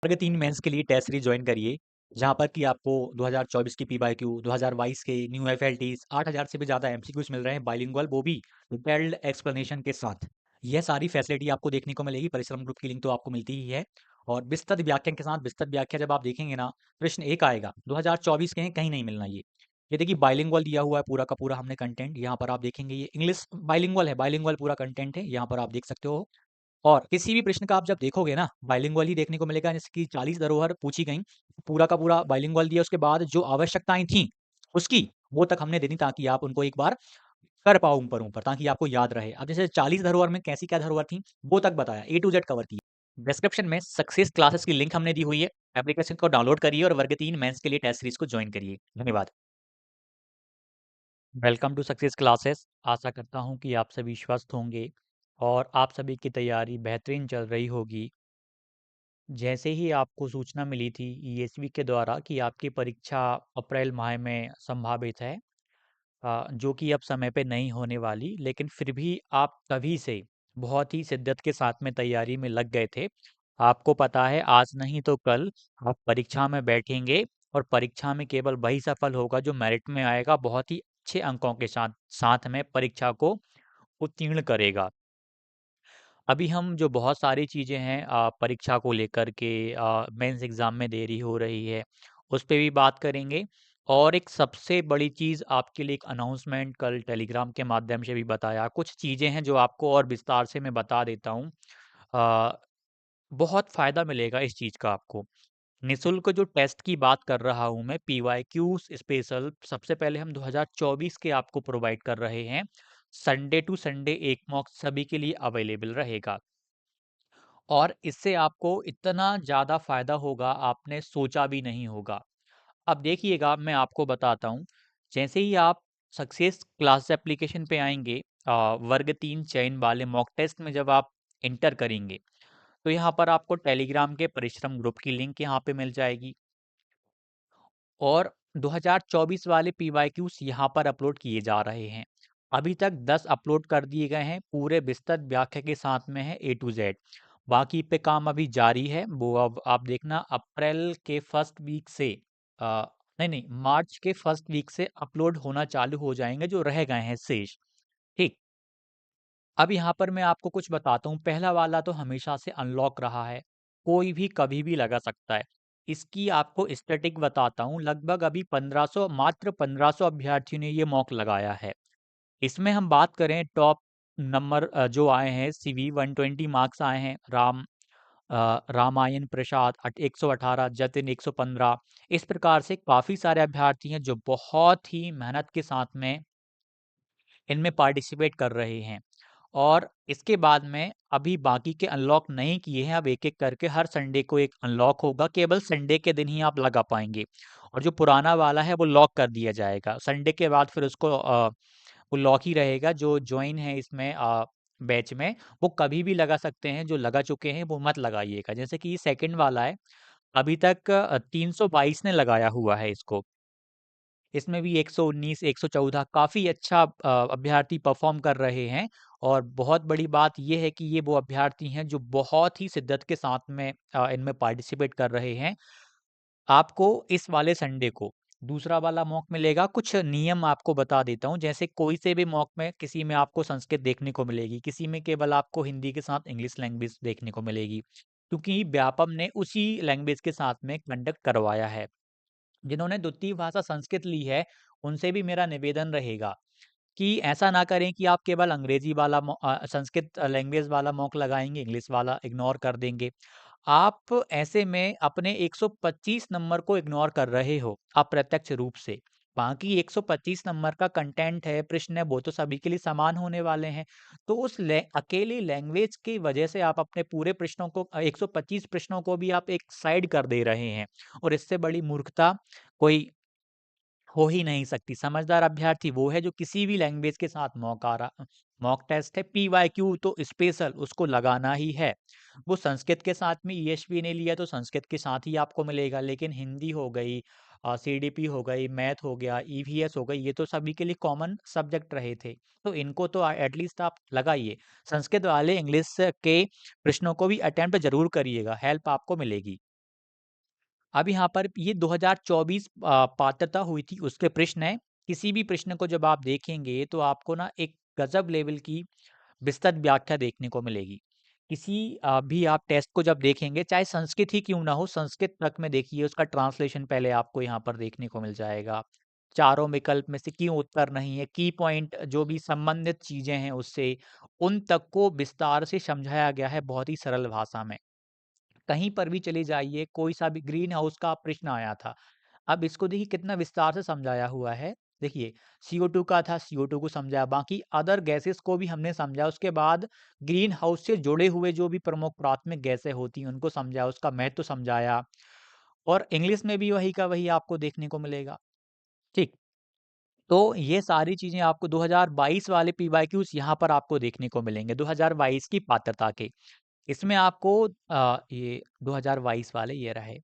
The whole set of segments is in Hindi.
वर्ग 3 मेंस के लिए टेस्ट सीरीज ज्वाइन करिए, जहाँ पर कि आपको 2024 की पीवाईक्यू, 2022 के न्यू एफएलटीज, 8000 से भी ज़्यादा एमसीक्यूज मिल रहे हैं बाइलिंगुअल, वो भी डिटेल्ड एक्सप्लेनेशन के साथ। यह सारी फैसिलिटी आपको देखने को मिलेगी। परिश्रम ग्रुप की लिंक तो आपको मिलती ही है। और विस्तृत व्याख्यान के साथ विस्तृत व्याख्या जब आप देखेंगे ना, प्रश्न एक आएगा 2024 के हैं, कहीं नहीं मिलना ये देखिए बाइलिंगुअल दिया हुआ है पूरा का पूरा हमने कंटेंट। यहाँ पर आप देखेंगे ये इंग्लिश बाइलिंगुअल है, बाइलिंगुअल पूरा कंटेंट है, यहाँ पर आप देख सकते हो। और किसी भी प्रश्न का आप जब देखोगे ना, बाइलिंगुअल ही देखने को मिलेगा। जैसे कि 40 धरोहर पूछी गई, पूरा का पूरा बाइलिंगुअल दिया, उसके बाद जो आवश्यकताएं थी उसकी, वो तक हमने दे दी, ताकि आप उनको एक बार कर पाओ ऊपर ऊपर, ताकि आपको याद रहे। अब जैसे 40 धरोहर में कैसी क्या धरोहर थी वो तक बताया, ए टू जेड कवर किया। डिस्क्रिप्शन में सक्सेस क्लासेस की लिंक हमने दी हुई है। एप्लीकेशन को डाउनलोड करिए और वर्ग 3 मेंस के लिए टेस्ट सीरीज को ज्वाइन करिए। धन्यवाद। Welcome to Success Classes. आशा करता हूँ कि आप सभी स्वस्थ होंगे और आप सभी की तैयारी बेहतरीन चल रही होगी। जैसे ही आपको सूचना मिली थी ईएसवी के द्वारा कि आपकी परीक्षा अप्रैल माह में संभावित है, जो कि अब समय पे नहीं होने वाली, लेकिन फिर भी आप तभी से बहुत ही शिद्दत के साथ में तैयारी में लग गए थे। आपको पता है आज नहीं तो कल आप परीक्षा में बैठेंगे और परीक्षा में केवल वही सफल होगा जो मेरिट में आएगा, बहुत ही अच्छे अंकों के साथ साथ में परीक्षा को उत्तीर्ण करेगा। अभी हम जो बहुत सारी चीज़ें हैं परीक्षा को लेकर के, मेंस एग्ज़ाम में देरी हो रही है, उस पे भी बात करेंगे। और एक सबसे बड़ी चीज़ आपके लिए एक अनाउंसमेंट कल टेलीग्राम के माध्यम से भी बताया। कुछ चीज़ें हैं जो आपको और विस्तार से मैं बता देता हूँ। अ, बहुत फ़ायदा मिलेगा इस चीज़ का आपको। निःशुल्क जो टेस्ट की बात कर रहा हूँ मैं, पीवाईक्यूज़ स्पेशल सबसे पहले हम 2024 के आपको प्रोवाइड कर रहे हैं। संडे टू संडे एक मॉक सभी के लिए अवेलेबल रहेगा। और इससे आपको इतना ज़्यादा फ़ायदा होगा, आपने सोचा भी नहीं होगा। अब देखिएगा मैं आपको बताता हूँ, जैसे ही आप सक्सेस क्लास एप्लीकेशन पे आएँगे, वर्ग 3 चयन वाले मॉक टेस्ट में जब आप एंटर करेंगे, तो यहाँ पर आपको टेलीग्राम के परिश्रम ग्रुप की लिंक यहाँ पे मिल जाएगी। और 2024 वाले पीवाईक्यूज़ यहाँ पर अपलोड किए जा रहे हैं। अभी तक 10 अपलोड कर दिए गए हैं, पूरे विस्तृत व्याख्या के साथ में है ए टू ज़ेड। बाकी पे काम अभी जारी है, वो अब आप देखना अप्रैल के फर्स्ट वीक से नहीं, मार्च के फर्स्ट वीक से अपलोड होना चालू हो जाएँगे जो रह गए हैं शेष। ठीक। अब यहाँ पर मैं आपको कुछ बताता हूँ। पहला वाला तो हमेशा से अनलॉक रहा है, कोई भी कभी भी लगा सकता है। इसकी आपको स्टैटिक बताता हूँ, लगभग अभी 1500, मात्र 1500 अभ्यर्थियों ने ये मॉक लगाया है। इसमें हम बात करें टॉप नंबर जो आए हैं, सीवी 120 मार्क्स आए हैं। रामायण प्रसाद 118, जतिन 115। इस प्रकार से काफ़ी सारे अभ्यर्थी हैं जो बहुत ही मेहनत के साथ में इनमें पार्टिसिपेट कर रहे हैं। और इसके बाद में अभी बाकी के अनलॉक नहीं किए हैं, अब एक-एक करके हर संडे को एक अनलॉक होगा, केवल संडे के दिन ही आप लगा पाएँगे। और जो पुराना वाला है वो लॉक कर दिया जाएगा। संडे के बाद फिर उसको वो लॉक ही रहेगा। जो जॉइन है इसमें बैच में, वो कभी भी लगा सकते हैं, जो लगा चुके हैं वो मत लगाइएगा। जैसे कि ये सेकंड वाला है, अभी तक 322 ने लगाया हुआ है इसको। इसमें भी 119, 114 काफ़ी अच्छा अभ्यर्थी परफ़ॉर्म कर रहे हैं। और बहुत बड़ी बात ये है कि ये वो अभ्यर्थी हैं जो बहुत ही शिद्दत के साथ में इनमें पार्टिसिपेट कर रहे हैं। आपको इस वाले संडे को दूसरा वाला मॉक मिलेगा। कुछ नियम आपको बता देता हूँ, जैसे कोई से भी मॉक में किसी में आपको संस्कृत देखने को मिलेगी, किसी में केवल आपको हिंदी के साथ इंग्लिश लैंग्वेज देखने को मिलेगी, क्योंकि व्यापम ने उसी लैंग्वेज के साथ में कंडक्ट करवाया है। जिन्होंने द्वितीय भाषा संस्कृत ली है, उनसे भी मेरा निवेदन रहेगा कि ऐसा ना करें कि आप केवल अंग्रेजी वाला संस्कृत लैंग्वेज वाला मॉक लगाएँगे, इंग्लिश वाला इग्नोर कर देंगे। आप ऐसे में अपने 125 नंबर को इग्नोर कर रहे हो, अप्रत्यक्ष रूप से। बाकी 125 नंबर का कंटेंट है, प्रश्न है, वो तो सभी के लिए समान होने वाले हैं। तो उस अकेली लैंग्वेज की वजह से आप अपने पूरे प्रश्नों को 125 प्रश्नों को भी आप एक साइड कर दे रहे हैं। और इससे बड़ी मूर्खता कोई हो ही नहीं सकती। समझदार अभ्यर्थी वो है जो किसी भी लैंग्वेज के साथ मॉक टेस्ट है, पीवाईक्यू तो स्पेशल उसको लगाना ही है। वो संस्कृत के साथ में ईएसवी ने लिया तो संस्कृत के साथ ही आपको मिलेगा, लेकिन हिंदी हो गई, सीडीपी हो गई, मैथ हो गया, ईवीएस हो गई, ये तो सभी के लिए कॉमन सब्जेक्ट रहे थे। तो इनको तो एटलीस्ट आप लगाइए। संस्कृत वाले इंग्लिश के प्रश्नों को भी अटेम्प्ट ज़रूर करिएगा, हेल्प आपको मिलेगी। अब यहाँ पर ये 2024 पात्रता हुई थी उसके प्रश्न है। किसी भी प्रश्न को जब आप देखेंगे तो आपको ना एक गजब लेवल की विस्तृत व्याख्या देखने को मिलेगी। किसी भी आप टेस्ट को जब देखेंगे, चाहे संस्कृत ही क्यों ना हो, संस्कृत तक में देखिए उसका ट्रांसलेशन पहले आपको यहाँ पर देखने को मिल जाएगा। चारों विकल्प में से क्यों उत्तर नहीं है, की पॉइंट जो भी संबंधित चीज़ें हैं उससे, उन तक को विस्तार से समझाया गया है बहुत ही सरल भाषा में। कहीं पर भी चले जाइए, कोई सा भी ग्रीन हाउस का प्रश्न आया था। अब इसको देखिए कितना विस्तार से समझाया हुआ है। देखिए CO2 का था, CO2 को समझाया, बाकी अदर गैसेस को भी हमने समझा। उसके बाद ग्रीन हाउस से जुड़े हुए जो भी प्रमुख प्राथमिक गैसें होती हैं, उनको समझाया, उसका महत्व समझाया और इंग्लिश में भी वही का वही आपको देखने को मिलेगा। ठीक। तो ये सारी चीज़ें आपको 2022 वाले पीवाईक्यूज़ यहाँ पर आपको देखने को मिलेंगे, 2022 की पात्रता के। इसमें आपको ये 2022 वाले ये रहे।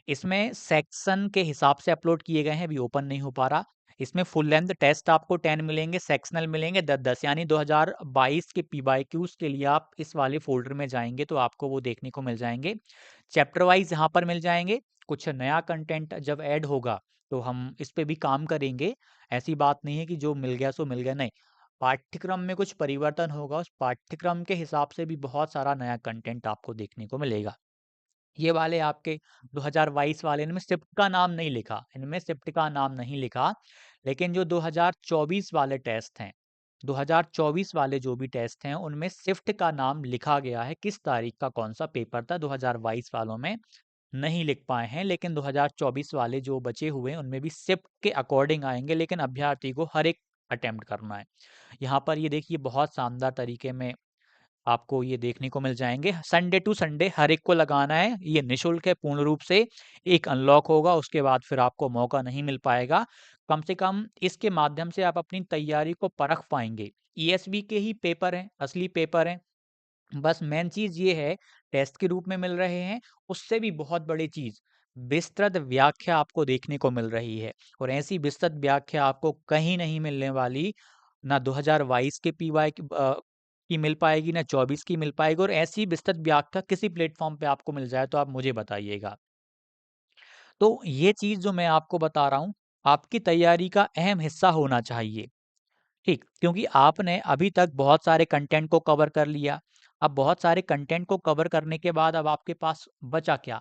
इसमें सेक्शन के हिसाब से अपलोड किए गए हैं, अभी ओपन नहीं हो पा रहा। इसमें फुल लेंथ टेस्ट आपको 10 मिलेंगे, सेक्शनल मिलेंगे 10-10, यानी 2022 के पीवाईक्यूज़ के लिए आप इस वाले फ़ोल्डर में जाएँगे तो आपको वो देखने को मिल जाएँगे। चैप्टर वाइज़ यहाँ पर मिल जाएँगे। कुछ नया कंटेंट जब ऐड होगा तो हम इस पे भी काम करेंगे। ऐसी बात नहीं है कि जो मिल गया सो मिल गया, नहीं। पाठ्यक्रम में कुछ परिवर्तन होगा, उस पाठ्यक्रम के हिसाब से भी बहुत सारा नया कंटेंट आपको देखने को मिलेगा। ये वाले आपके 2022 वाले, इनमें शिफ्ट का नाम नहीं लिखा, इनमें शिफ्ट का नाम नहीं लिखा, लेकिन जो 2024 वाले टेस्ट हैं, 2024 वाले जो भी टेस्ट हैं, उनमें शिफ्ट का नाम लिखा गया है, किस तारीख का कौन-सा पेपर था, 2022 वालों में नहीं लिख पाए हैं, लेकिन 2024 वाले जो बचे हुए हैं, उनमें भी शिफ्ट के अकॉर्डिंग आएँगे, लेकिन अभ्यर्थी को हर एक अटेम्प्ट करना है। यहाँ पर ये देखिए बहुत शानदार तरीके में आपको ये देखने को मिल जाएँगे। संडे टू संडे हर एक को लगाना है, ये निःशुल्क है पूर्ण रूप से। एक अनलॉक होगा, उसके बाद फिर आपको मौका नहीं मिल पाएगा। कम से कम इसके माध्यम से आप अपनी तैयारी को परख पाएँगे। ESV के ही पेपर हैं, असली पेपर हैं। बस मेन चीज़ ये है, टेस्ट के रूप में मिल रहे हैं, उससे भी बहुत बड़ी चीज़, विस्तृत व्याख्या आपको देखने को मिल रही है और ऐसी विस्तृत व्याख्या आपको कहीं नहीं मिलने वाली, ना 2022 के पीवाई की मिल पाएगी, ना 24 की मिल पाएगी और ऐसी विस्तृत व्याख्या किसी प्लेटफ़ॉर्म पे आपको मिल जाए तो आप मुझे बताइएगा। तो ये चीज़ जो मैं आपको बता रहा हूँ, आपकी तैयारी का अहम हिस्सा होना चाहिए। ठीक, क्योंकि आपने अभी तक बहुत सारे कंटेंट को कवर कर लिया। अब बहुत सारे कंटेंट को कवर करने के बाद अब आपके पास बचा क्या?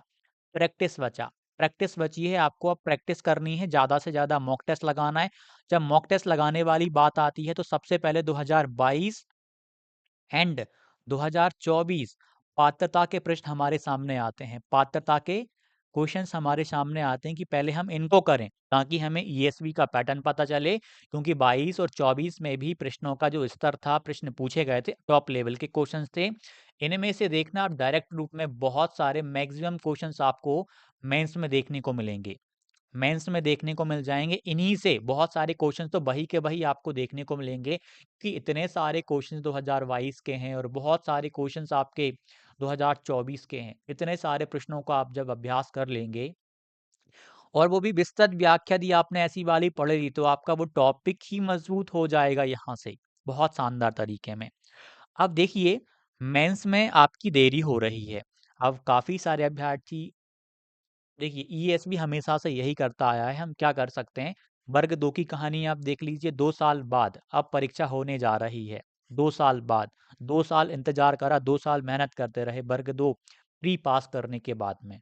प्रैक्टिस बचा। प्रैक्टिस बची है, आपको अब प्रैक्टिस करनी है, ज़्यादा से ज़्यादा मॉक टेस्ट लगाना है। जब मॉक टेस्ट लगाने वाली बात आती है तो सबसे पहले 2022 एंड 2024 पात्रता के प्रश्न हमारे सामने आते हैं। पात्रता के क्वेश्चंस हमारे सामने आते हैं कि पहले हम इनको करें, ताकि हमें ESV का पैटर्न पता चले, क्योंकि 22 और 24 में भी प्रश्नों का जो स्तर था, प्रश्न पूछे गए थे, टॉप लेवल के क्वेश्चंस थे। इनमें से देखना आप डायरेक्ट रूप में बहुत सारे मैक्सिमम क्वेश्चंस आपको मेंस में देखने को मिलेंगे। मेंस में देखने को मिल जाएँगे। इन्हीं से बहुत सारे क्वेश्चन तो वही के वही आपको देखने को मिलेंगे कि इतने सारे क्वेश्चन 2022 के हैं और बहुत सारे क्वेश्चंस आपके 2024 के हैं। इतने सारे प्रश्नों का आप जब अभ्यास कर लेंगे और वो भी विस्तृत व्याख्या दी आपने ऐसी वाली पढ़ ली, तो आपका वो टॉपिक ही मज़बूत हो जाएगा यहाँ से, बहुत शानदार तरीके में। अब देखिए, मेंस में आपकी देरी हो रही है। अब काफ़ी सारे अभ्यर्थी, देखिए ESV हमेशा से यही करता आया है, हम क्या कर सकते हैं? वर्ग 2 की कहानी आप देख लीजिए, 2 साल बाद अब परीक्षा होने जा रही है। 2 साल बाद, 2 साल इंतज़ार करा, 2 साल मेहनत करते रहे, वर्ग 2 प्री पास करने के बाद में।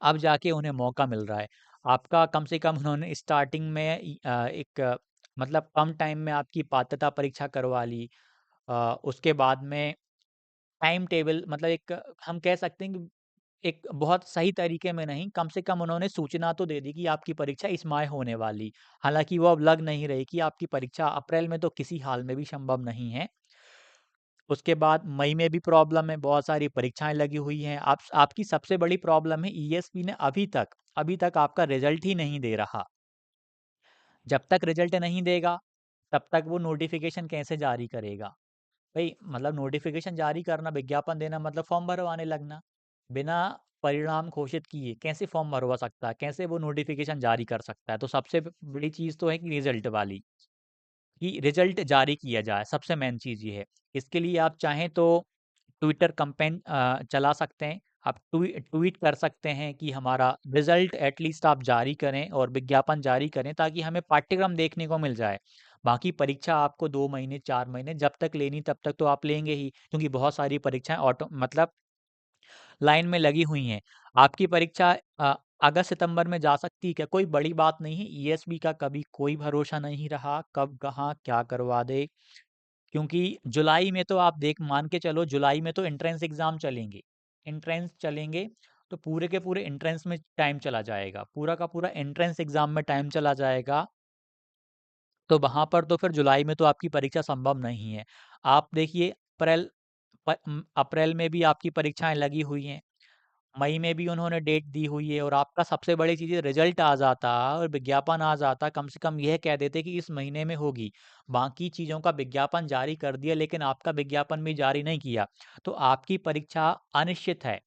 अब जाके उन्हें मौका मिल रहा है। आपका कम से कम उन्होंने स्टार्टिंग में एक मतलब कम टाइम में आपकी पात्रता परीक्षा करवा ली। उसके बाद में टाइम टेबल, मतलब एक हम कह सकते हैं कि एक बहुत सही तरीके में नहीं, कम से कम उन्होंने सूचना तो दे दी कि आपकी परीक्षा इस माह होने वाली। हालाँकि वो अब लग नहीं रही कि आपकी परीक्षा अप्रैल में तो किसी हाल में भी संभव नहीं है। उसके बाद मई में भी प्रॉब्लम है, बहुत सारी परीक्षाएँ लगी हुई हैं। आपकी सबसे बड़ी प्रॉब्लम है, ESP ने अभी तक आपका रिज़ल्ट ही नहीं दे रहा। जब तक रिज़ल्ट नहीं देगा, तब तक वो नोटिफ़िकेशन कैसे जारी करेगा? भई मतलब नोटिफ़िकेशन जारी करना, विज्ञापन देना मतलब फॉर्म भरवाने लगना। बिना परिणाम घोषित किए कैसे फॉर्म भरवा सकता है? कैसे वो नोटिफ़िकेशन जारी कर सकता है? तो सबसे बड़ी चीज़ तो है कि रिज़ल्ट वाली, कि रिज़ल्ट जारी किया जाए, सबसे मेन चीज़ ये है। इसके लिए आप चाहें तो ट्विटर कैंपेन चला सकते हैं। आप ट्वीट कर सकते हैं कि हमारा रिजल्ट एटलीस्ट आप जारी करें और विज्ञापन जारी करें, ताकि हमें पाठ्यक्रम देखने को मिल जाए। बाकी परीक्षा आपको 2 महीने 4 महीने जब तक लेनी तब तक तो आप लेंगे ही, क्योंकि बहुत सारी परीक्षाएं ऑटो मतलब लाइन में लगी हुई हैं। आपकी परीक्षा अगस्त सितंबर में जा सकती है क्या? कोई बड़ी बात नहीं है। ईएसबी का कभी कोई भरोसा नहीं रहा, कब कहाँ क्या करवा दे। क्योंकि जुलाई में तो आप देख मान के चलो, जुलाई में तो एंट्रेंस एग्ज़ाम चलेंगे। एंट्रेंस चलेंगे, तो पूरे के पूरे एंट्रेंस में टाइम चला जाएगा। पूरा का पूरा एंट्रेंस एग्ज़ाम में टाइम चला जाएगा, तो वहाँ पर तो फिर जुलाई में तो आपकी परीक्षा संभव नहीं है। आप देखिए, अप्रैल में भी आपकी परीक्षाएँ लगी हुई हैं। मई में भी उन्होंने डेट दी हुई है, और आपका सबसे बड़ी चीज़ है, रिजल्ट आ जाता और विज्ञापन आ जाता, कम से कम यह कह देते कि इस महीने में होगी। बाकी चीज़ों का विज्ञापन जारी कर दिया, लेकिन आपका विज्ञापन भी जारी नहीं किया। तो आपकी परीक्षा अनिश्चित है।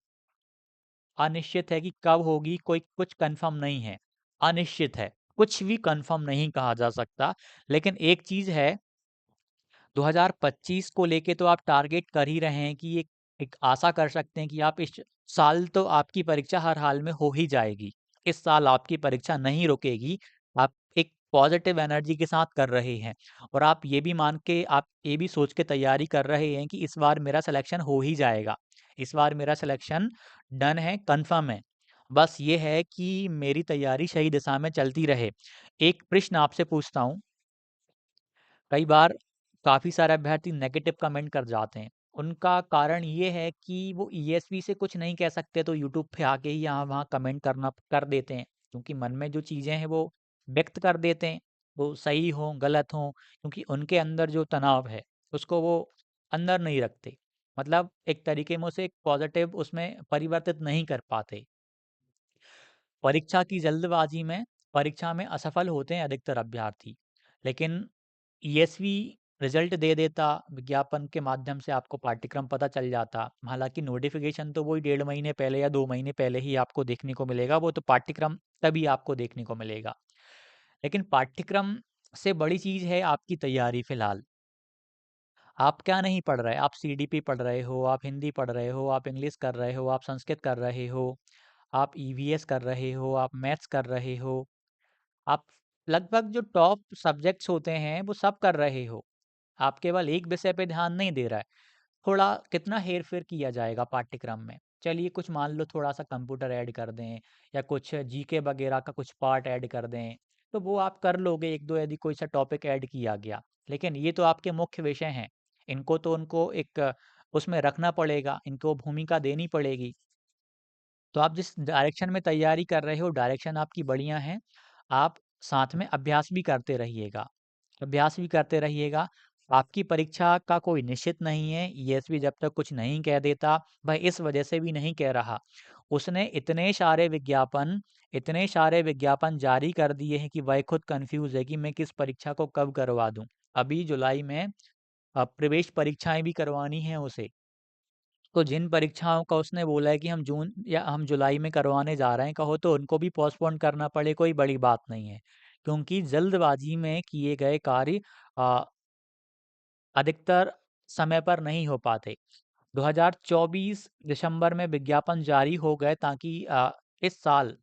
अनिश्चित है कि कब होगी, कोई कुछ कन्फर्म नहीं है। अनिश्चित है, कुछ भी कन्फर्म नहीं कहा जा सकता। लेकिन एक चीज़ है, 2025 को लेके तो आप टारगेट कर ही रहे हैं कि एक एक आशा कर सकते हैं कि आप इस साल तो आपकी परीक्षा हर हाल में हो ही जाएगी। इस साल आपकी परीक्षा नहीं रुकेगी। आप एक पॉजिटिव एनर्जी के साथ कर रहे हैं, और आप ये भी मान के, आप ये भी सोच के तैयारी कर रहे हैं कि इस बार मेरा सिलेक्शन हो ही जाएगा। इस बार मेरा सिलेक्शन डन है, कन्फर्म है। बस ये है कि मेरी तैयारी सही दिशा में चलती रहे। एक प्रश्न आपसे पूछता हूँ, कई बार काफ़ी सारे अभ्यर्थी नेगेटिव कमेंट कर जाते हैं। उनका कारण ये है कि वो ईएसवी से कुछ नहीं कह सकते, तो यूट्यूब पे आके ही यहाँ-वहाँ कमेंट करना कर देते हैं। क्योंकि मन में जो चीज़ें हैं वो व्यक्त कर देते हैं, वो सही हों, गलत हों, क्योंकि उनके अंदर जो तनाव है, उसको वो अंदर नहीं रखते। मतलब एक तरीके में उसे एक पॉज़िटिव उसमें परिवर्तित नहीं कर पाते। परीक्षा की जल्दबाजी में परीक्षा में असफल होते हैं अधिकतर अभ्यर्थी। लेकिन ईएसवी रिजल्ट दे देता, विज्ञापन के माध्यम से आपको पाठ्यक्रम पता चल जाता। हालाँकि नोटिफ़िकेशन तो वही 1.5 महीने पहले या 2 महीने पहले ही आपको देखने को मिलेगा, वो तो पाठ्यक्रम तभी आपको देखने को मिलेगा। लेकिन पाठ्यक्रम से बड़ी चीज़ है आपकी तैयारी फ़िलहाल। आप क्या नहीं पढ़ रहे? आप सीडीपी पढ़ रहे हो, आप हिंदी पढ़ रहे हो, आप इंग्लिश कर रहे हो, आप संस्कृत कर रहे हो, आप ईवीएस कर रहे हो, आप मैथ्स कर रहे हो। आप लगभग जो टॉप सब्जेक्ट्स होते हैं, वो सब कर रहे हो। आप केवल एक विषय पे ध्यान नहीं दे रहा है। थोड़ा कितना हेर-फेर किया जाएगा पाठ्यक्रम में। चलिए कुछ मान लो थोड़ा-सा कंप्यूटर ऐड कर दें, या कुछ जीके वगैरह का कुछ पार्ट ऐड कर दें, तो वो आप कर लोगे, 1-2 यदि कोई सा टॉपिक ऐड किया गया। लेकिन ये तो आपके मुख्य विषय हैं। इनको तो उनको एक उसमें रखना पड़ेगा, इनको भूमिका देनी पड़ेगी। तो आप जिस डायरेक्शन में तैयारी कर रहे हो, डायरेक्शन आपकी बढ़िया है। आप साथ में अभ्यास भी करते रहिएगा। अभ्यास भी करते रहिएगा। आपकी परीक्षा का कोई निश्चित नहीं है, ईएसवी जब तक कुछ नहीं कह देता, वह इस वजह से भी नहीं कह रहा। उसने इतने सारे विज्ञापन जारी कर दिए हैं कि वह खुद कन्फ्यूज़ है कि मैं किस परीक्षा को कब करवा दूँ। अभी जुलाई में प्रवेश परीक्षाएँ भी करवानी हैं उसे। तो जिन परीक्षाओं का उसने बोला है कि हम जून या हम जुलाई में करवाने जा रहे हैं, कहो तो उनको भी पोस्टपोन करना पड़े, कोई बड़ी बात नहीं है। क्योंकि जल्दबाजी में किए गए कार्य अ, अधिकतर समय पर नहीं हो पाते। 2024 दिसंबर में विज्ञापन जारी हो गए, ताकि इस साल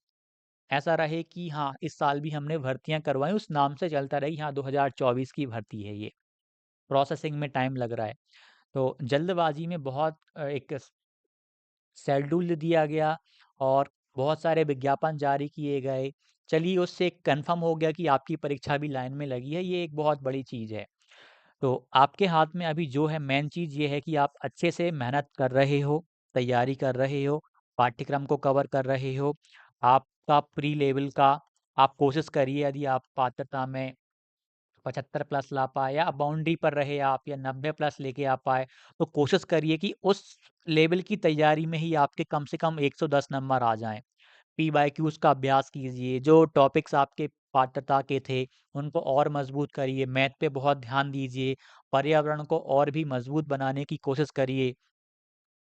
ऐसा रहे कि हाँ, इस साल भी हमने भर्तियाँ करवाई, उस नाम से चलता रहे, हाँ 2024 की भर्ती है ये। प्रोसेसिंग में टाइम लग रहा है। तो जल्दबाजी में बहुत एक शेड्यूल दिया गया, और बहुत सारे विज्ञापन जारी किए गए। चलिए उससे कन्फर्म हो गया कि आपकी परीक्षा भी लाइन में लगी है, ये एक बहुत बड़ी चीज़ है। तो आपके हाथ में अभी जो है, मेन चीज़ ये है कि आप अच्छे से मेहनत कर रहे हो, तैयारी कर रहे हो, पाठ्यक्रम को कवर कर रहे हो। आपका प्री लेवल का आप कोशिश करिए, यदि आप पात्रता में 75 प्लस ला पाए, या बाउंड्री पर रहे आप, या 90 प्लस लेके आ पाए, तो कोशिश करिए कि उस लेवल की तैयारी में ही आपके कम से कम 110 नंबर आ जाएँ। पीवाईक्यूज़ का अभ्यास कीजिए, जो टॉपिक्स आपके पात्रता के थे, उनको और मज़बूत करिए, मैथ पे बहुत ध्यान दीजिए, पर्यावरण को और भी मज़बूत बनाने की कोशिश करिए।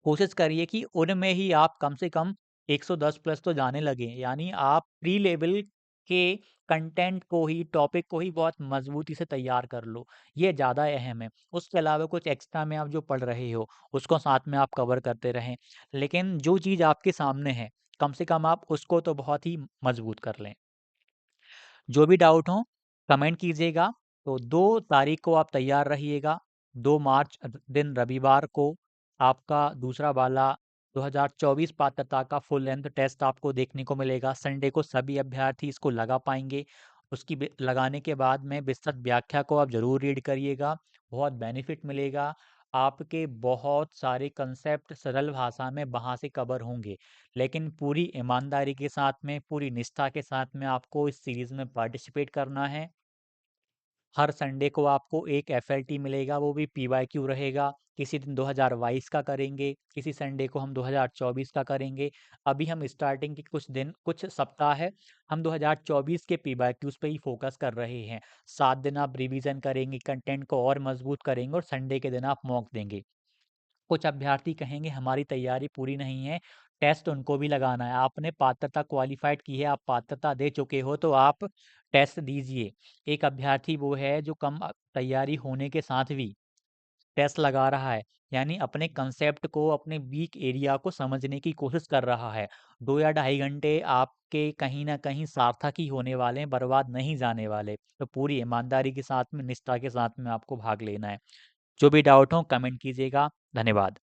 कोशिश करिए कि उनमें ही आप कम से कम 110 प्लस तो जाने लगें, यानी आप प्री लेवल कि कंटेंट को ही, टॉपिक को ही बहुत मज़बूती से तैयार कर लो, ये ज़्यादा अहम है। उसके अलावा कुछ एक्स्ट्रा में आप जो पढ़ रहे हो, उसको साथ में आप कवर करते रहें। लेकिन जो चीज़ आपके सामने है, कम से कम आप उसको तो बहुत ही मज़बूत कर लें। जो भी डाउट हो कमेंट कीजिएगा। तो 2 तारीख को आप तैयार रहिएगा। 2 मार्च दिन रविवार को आपका दूसरा वाला 2024 पात्रता का फुल लेंथ टेस्ट आपको देखने को मिलेगा। संडे को सभी अभ्यर्थी इसको लगा पाएँगे। उसकी लगाने के बाद में विस्तृत व्याख्या को आप ज़रूर रीड करिएगा, बहुत बेनिफिट मिलेगा। आपके बहुत सारे कंसेप्ट सरल भाषा में वहाँ से कवर होंगे। लेकिन पूरी ईमानदारी के साथ में, पूरी निष्ठा के साथ में आपको इस सीरीज़ में पार्टिसिपेट करना है। हर संडे को आपको एक एफएलटी मिलेगा, वो भी पीवाईक्यू रहेगा। किसी दिन 2022 का करेंगे, किसी संडे को हम 2024 का करेंगे। अभी हम स्टार्टिंग के कुछ सप्ताह है, हम 2024 के पीवाईक्यूज़ पे ही फ़ोकस कर रहे हैं। 7 दिन आप रिवीजन करेंगे, कंटेंट को और मज़बूत करेंगे और संडे के दिन आप मॉक देंगे। कुछ अभ्यर्थी कहेंगे हमारी तैयारी पूरी नहीं है, टेस्ट उनको भी लगाना है। आपने पात्रता क्वालिफ़ाइड की है, आप पात्रता दे चुके हो तो आप टेस्ट दीजिए। एक अभ्यर्थी वो है जो कम तैयारी होने के साथ भी टेस्ट लगा रहा है, यानी अपने कंसेप्ट को, अपने वीक एरिया को समझने की कोशिश कर रहा है। 2 या ढाई घंटे आपके कहीं न कहीं सार्थक ही होने वाले हैं, बर्बाद नहीं जाने वाले। तो पूरी ईमानदारी के साथ में, निष्ठा के साथ में आपको भाग लेना है। जो भी डाउट हो कमेंट कीजिएगा। धन्यवाद।